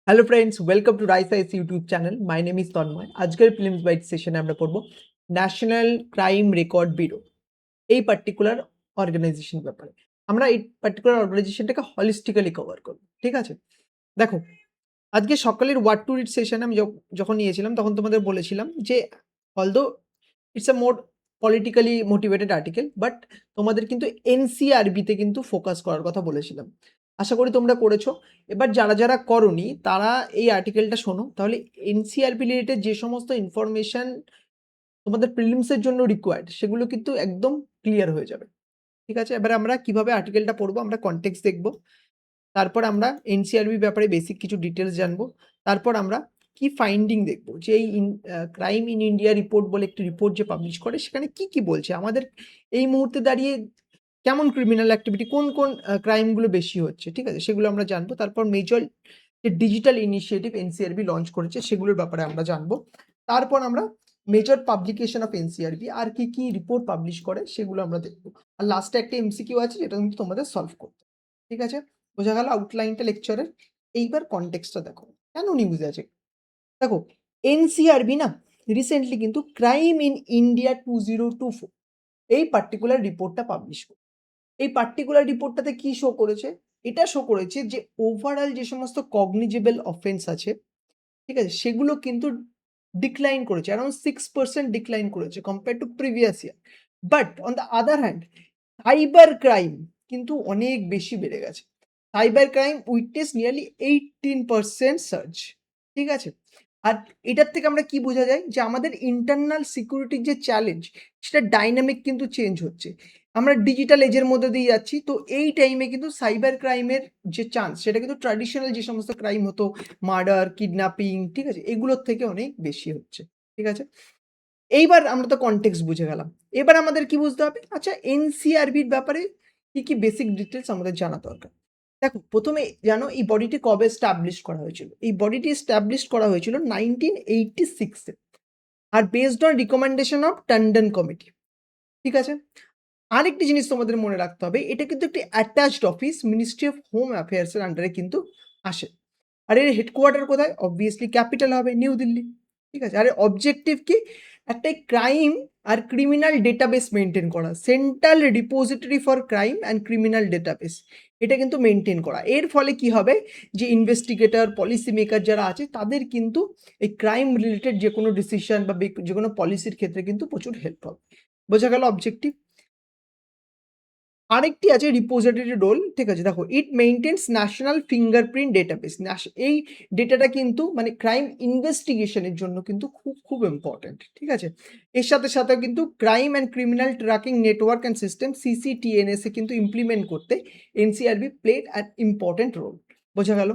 Hello friends, welcome to rice ice YouTube channel. My name is Tanmay. আজকের films bite সেশনে আমরা পড়বো national crime record bureau, এই particular organisation ব্যাপারে। আমরা এই পার্টিকুলার অর্গানাইজেশনটাকে হলিস্টিক্যালি কভার করবো, ঠিক আছে? দেখো, আজকে সকালের ওয়ার্ড টু রিড সেশনে আমি যখন নিয়েছিলাম তখন তোমাদের বলেছিলাম যে although it's a more politically motivated article, but তোমাদের কিন্তু এনসিআরবিতে কিন্তু ফোকাস করার কথা বলেছিলাম। আশা করি তোমরা করেছো। এবার যারা করনি তারা এই আর্টিকেলটা শোনো, তাহলে এনসিআরবি রিলেটেড যে সমস্ত ইনফরমেশন তোমাদের প্রিলিমসের জন্য রিকোয়ার্ড সেগুলো কিন্তু একদম ক্লিয়ার হয়ে যাবে, ঠিক আছে? এবার আমরা কিভাবে আর্টিকেলটা পড়বো, আমরা কনটেক্সট দেখবো, তারপর আমরা এনসিআরবি ব্যাপারে বেসিক কিছু ডিটেলস জানবো, তারপর আমরা কি ফাইন্ডিং দেখবো যে এই ক্রাইম ইন ইন্ডিয়া রিপোর্ট বলে একটি রিপোর্ট যে পাবলিশ করে সেখানে কি বলছে আমাদের এই মুহূর্তে দাঁড়িয়ে কেমন ক্রিমিনাল অ্যাক্টিভিটি, কোন ক্রাইমগুলো বেশি হচ্ছে, ঠিক আছে? সেগুলো আমরা জানবো। তারপর মেজর যে ডিজিটাল ইনিশিয়েটিভ এনসিআরবি লঞ্চ করেছে সেগুলোর ব্যাপারে আমরা জানবো। তারপর আমরা মেজর পাবলিকেশন অফ এনসিআরবি আর কি রিপোর্ট পাবলিশ করে সেগুলো আমরা দেখবো। আর লাস্টে একটা এমসিকিউ আছে যেটা কিন্তু তোমাদের সলভ করতে, ঠিক আছে? বোঝা গেল আউটলাইনটা লেকচারের। এইবার কনটেক্সটটা দেখো, কেন নিউজ আছে। দেখো, এনসিআরবি না রিসেন্টলি কিন্তু ক্রাইম ইন ইন্ডিয়া 2024 এই পার্টিকুলার রিপোর্টটা পাবলিশ করে। এই পার্টিকুলার রিপোর্টটাতে কি শো করেছে? এটা শো করেছে যে ওভারঅল যে সমস্ত কগনিজেবল অফেন্স আছে, ঠিক আছে, সেগুলো কিন্তু ডিক্লাইন করেছে, অ্যারাউন্ড 6% ডিক্লাইন করেছে compare to previous year. But on the other hand cyber crime কিন্তু অনেক বেশি বেড়ে গেছে। Cyber crime witness nearly 18% surge, ঠিক আছে? আর এটার থেকে আমরা কি বোঝা যায় যে আমাদের ইন্টারনাল সিকিউরিটির যে চ্যালেঞ্জ সেটা ডাইনামিক কিন্তু চেঞ্জ হচ্ছে। আমরা ডিজিটাল এজের মধ্যে দিয়ে যাচ্ছি, তো এই টাইমে কিন্তু সাইবার ক্রাইমের যে চান্স সেটা কিন্তু ট্র্যাডিশনাল যে সমস্ত ক্রাইম হতো, মার্ডার, কিডন্যাপিং, ঠিক আছে, এগুলোর থেকে অনেক বেশি হচ্ছে, ঠিক আছে? এইবার আমরা তো কনটেক্সট বুঝে গেলাম। এবার আমাদের কি বুঝতে হবে? আচ্ছা, এনসিআরবির ব্যাপারে কি ডিটেইলস আমাদের জানা দরকার। দেখো, প্রথমে জানো এই বডিটি কবে এস্টাবলিশ করা হয়েছিল? এই বডিটি এস্টাবলিশ করা হয়েছিল 1986 এ। আর based on recommendation of Tandon committee, ঠিক আছে? আরেকটি জিনিস তোমাদের মনে রাখতে হবে, এটা কিন্তু একটি attached office, ministry of home affairs এর আন্ডারে কিন্তু আসে। আর এর হেডকোয়ার্টার কোথায়? অবভিয়াসলি ক্যাপিটাল হবে নিউ দিল্লি, ঠিক আছে? আর এর অবজেক্টিভ কি? একটা ক্রাইম আর ক্রিমিনাল ডেটাবেস মেনটেন করা, central repository for crime and criminal database, এটা কিন্তু মেনটেন করা। এর ফলে কি হবে যে ইনভেস্টিগেটর, পলিসি মেকার যারা আছে তাদের কিন্তু এই ক্রাইম রিলেটেড যে কোনো ডিসিশন বা যে কোনো পলিসির ক্ষেত্রে কিন্তু প্রচুর হেল্প হবে। বোঝা গেল অবজেক্টিভ? আরেকটি আছে রিপোজিটরি রোল, ঠিক আছে? দেখো, ইট মেইনটেইনস ন্যাশনাল ফিঙ্গারপ্রিন্ট ডেটাবেস। এই ডেটাটা কিন্তু মানে ক্রাইম ইনভেস্টিগেশনের জন্য কিন্তু খুব ইম্পর্টেন্ট, ঠিক আছে? এর সাথে কিন্তু crime and criminal tracking network and system CCTNS এ কিন্তু ইমপ্লিমেন্ট করতে NCRB played an important role. বোঝা গেল?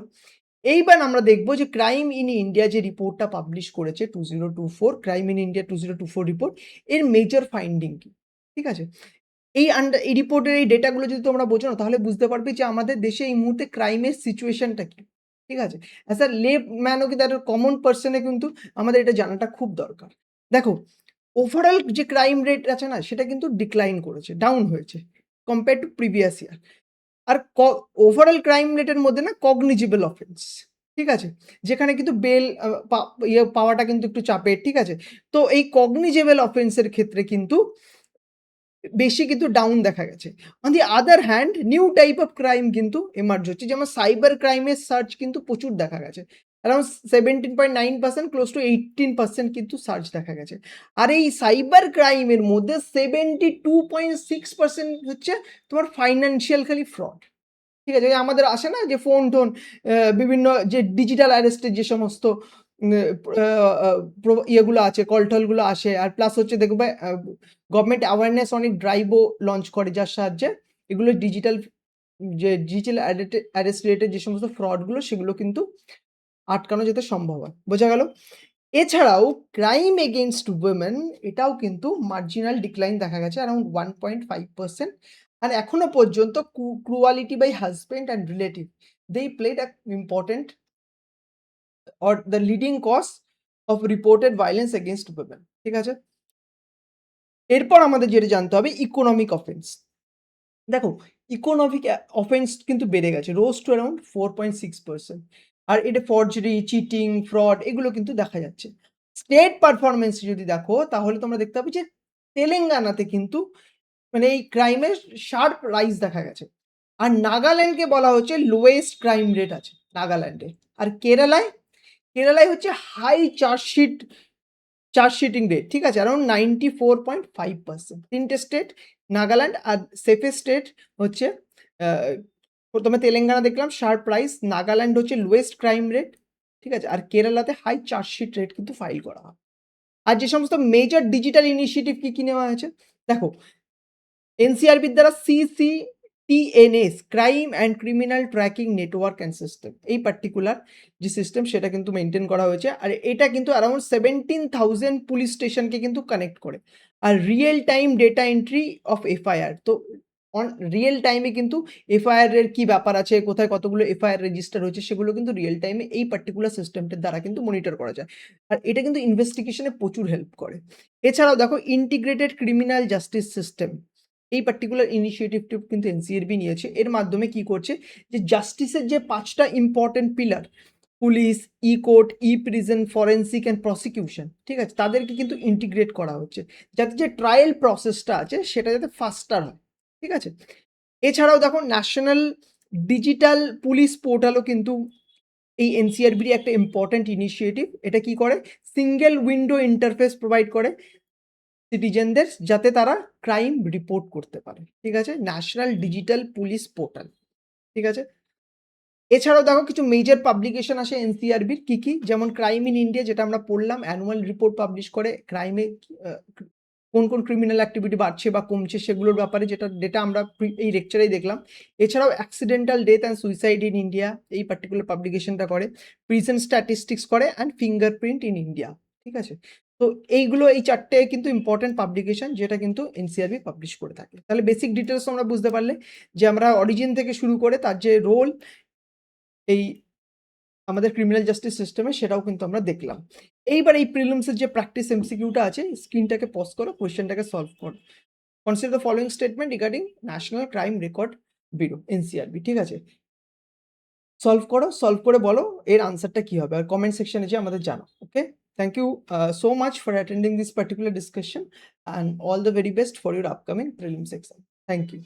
এইবার আমরা দেখবো যে ক্রাইম ইন ইন্ডিয়া যে রিপোর্টটা পাবলিশ করেছে 2024, ক্রাইম ইন ইন্ডিয়া 2024 রিপোর্ট, এর মেজর ফাইন্ডিং কি, ঠিক আছে? এই রিপোর্টের এই ডেটাগুলো যদি তোমরা বোঝো না, তাহলে বুঝতে পারবে যে আমাদের দেশে এই মুহূর্তে ক্রাইমের সিচুয়েশনটা কি, ঠিক আছে? অ্যাজ আ লে ম্যানও কিন্তু একটা কমন পারসন এ কিন্তু আমাদের এটা জানাটা খুব দরকার। দেখো, ওভারঅল যে ক্রাইম রেট আছে না সেটা কিন্তু ডিক্লাইন করেছে, ডাউন হয়েছে কম্পেয়ার টু প্রিভিয়াস ইয়ার। আর ওভারঅল ক্রাইম রেটের মধ্যে না কগনিজেবল অফেন্স, ঠিক আছে? যেখানে কিন্তু বেল পাওয়াটা কিন্তু একটু চাপের, ঠিক আছে? তো এই কগনিজেবল অফেন্স এর ক্ষেত্রে কিন্তু বেশি কিন্তু ডাউন দেখা গেছে। On the other hand new type of crime কিন্তু এমার্জ হচ্ছে। যেমন সাইবার ক্রাইমের সার্চ কিন্তু প্রচুর দেখা গেছে। অ্যারাউন্ড 17.9% ক্লোজ টু 18% কিন্তু সার্চ দেখা গেছে। আর এই সাইবার ক্রাইমের মধ্যে 72.6% হচ্ছে তোমার ফাইন্যান্সিয়াল খালি ফ্রড। ঠিক আছে? আমাদের আসে না যে ফোন-টোন বিভিন্ন যে ডিজিটাল অ্যারেস্টের যে সমস্ত উম আ আ ইয়েগুলো আছে, কল-টলগুলো আসে। আর প্লাস হচ্ছে দেখবে গভর্নমেন্ট অ্যাওয়ারনেস অনেক ড্রাইভও লঞ্চ করে যার সাহায্যে এগুলো ডিজিটাল অ্যারেস্ট রিলেটেড যে সমস্ত ফ্রডগুলো সেগুলো কিন্তু আটকানো যেতে সম্ভব হয়। বোঝা গেল? এছাড়াও ক্রাইম এগেইনস্ট উইমেন এটাও কিন্তু মার্জিনাল ডিক্লাইন দেখা গেছে অ্যারাউন্ড 1.5%। আর এখনো পর্যন্ত cruelty by husband and relative they played a important or the leading cause of reported violence against women, ঠিক আছে? এরপর আমাদের যেটা জানতে হবে ইকোনমিক অফেন্স। দেখো, ইকোনমিক অফেন্স কিন্তু বেড়ে গেছে, rose to around 4.6%। আর এটা ফর্জারি, চিটিং, ফ্রড এগুলো কিন্তু দেখা যাচ্ছে। স্টেট পারফরম্যান্স যদি দেখো তাহলে তোমরা দেখতে পাবে যে তেলেঙ্গানাতে কিন্তু মানে এই ক্রাইমের শার্প রাইজ দেখা গেছে। আর নাগাল্যান্ডকে বলা হচ্ছে লোয়েস্ট ক্রাইম রেট আছে নাগাল্যান্ডে। আর কেরালায় হচ্ছে হাই চার্জশিটিং রেট, ঠিক আছে? অ্যারাউন্ড 94.5%। ৩ টে স্টেট, নাগাল্যান্ড আর সেফেস্ট স্টেট হচ্ছে আ ১ম এ তেলেঙ্গানা দেখলাম শার্প রাইজ, নাগাল্যান্ড হচ্ছে লোয়েস্ট ক্রাইম রেট, ঠিক আছে? আর কেরালাতে হাই চার্জশিট রেট কিন্তু ফাইল করা হয়। আর যে সমস্ত মেজর ডিজিটাল ইনিশিয়েটিভ কি নেওয়া হয়েছে? দেখো এনসিআরবির দ্বারা সিসিটিএনএস crime and criminal tracking network and system, এই পার্টিকুলার যে সিস্টেম সেটা কিন্তু মেনটেন করা হয়েছে। আর এটা কিন্তু অ্যারাউন্ড 17,000 পুলিশ স্টেশনকে কিন্তু কানেক্ট করে। আর real time data entry of FIR, তো রিয়েল টাইমে কিন্তু এফআইআর এর কি ব্যাপার আছে, কোথায় কতগুলো এফআইআর রেজিস্টার হয়েছে সেগুলো কিন্তু রিয়েল টাইমে এই পার্টিকুলার সিস্টেমটার দ্বারা কিন্তু মনিটর করা যায়। আর এটা কিন্তু ইনভেস্টিগেশনে প্রচুর হেল্প করে। এছাড়াও দেখো ইন্টিগ্রেটেড ক্রিমিনাল জাস্টিস সিস্টেম, এই পার্টিকুলার ইনিশিয়েটিভটি কিন্তু এনসিআরবি নিয়েছে। এর মাধ্যমে কি করছে যে জাস্টিসের যে ৫টা important pillar, police, court, prison, forensic and prosecution, ঠিক আছে? তাদেরকে কিন্তু ইন্টিগ্রেট করা হচ্ছে যাতে যে ট্রায়াল প্রসেসটা আছে সেটা যাতে ফাস্টার হয়, ঠিক আছে? এছাড়াও দেখো ন্যাশনাল ডিজিটাল পুলিশ পোর্টালও কিন্তু এই এনসিআরবির একটা ইম্পর্টেন্ট ইনিশিয়েটিভ। এটা কি করে? সিঙ্গেল উইন্ডো ইন্টারফেস প্রোভাইড করে সিটিজেনদের যাতে তারা ক্রাইম রিপোর্ট করতে পারে, ঠিক আছে? ন্যাশনাল ডিজিটাল পুলিশ পোর্টাল, ঠিক আছে? এছাড়াও দেখো কিছু মেজর পাবলিকেশন আসে এনসিআরবির কি যেমন ক্রাইম ইন ইন্ডিয়া যেটা আমরা পড়লাম, অ্যানুয়াল রিপোর্ট পাবলিশ করে ক্রাইমে কোন ক্রিমিনাল অ্যাক্টিভিটি বাড়ছে বা কমছে সেগুলোর ব্যাপারে, যেটা ডেটা আমরা এই লেকচারেই দেখলাম। এছাড়াও accidental death and suicide in India, এই পার্টিকুলার পাবলিকেশনটা করে। প্রিজন স্ট্যাটিস্টিক্স করে অ্যান্ড ফিঙ্গারপ্রিন্ট ইন ইন্ডিয়া, ঠিক আছে? তো এইগুলো এই 4টে কিন্তু ইম্পর্টেন্ট পাবলিকেশন যেটা কিন্তু এনসিআরবি পাবলিশ করে থাকে। তাহলে বেসিক ডিটেলস তোমরা বুঝতে পারলে যে আমরা অরিজিন থেকে শুরু করে তার যে রোল এই আমাদের ক্রিমিনাল জাস্টিস সিস্টেমে সেটাও কিন্তু আমরা দেখলাম। এইবার এই প্রিলিমসের যে প্র্যাকটিস এমসিকিউটা আছে, স্ক্রিনটাকে পজ করো, কোয়েশ্চেনটাকে সলভ করো। Consider the following statement regarding national crime record bureau NCRB, ঠিক আছে? সলভ করো, সলভ করে বলো এর আনসারটা কি হবে আর কমেন্ট সেকশনে যেয়ে আমাদের জানাও। Okay, thank you so much for attending this particular discussion and all the very best for your upcoming prelims exam. Thank you.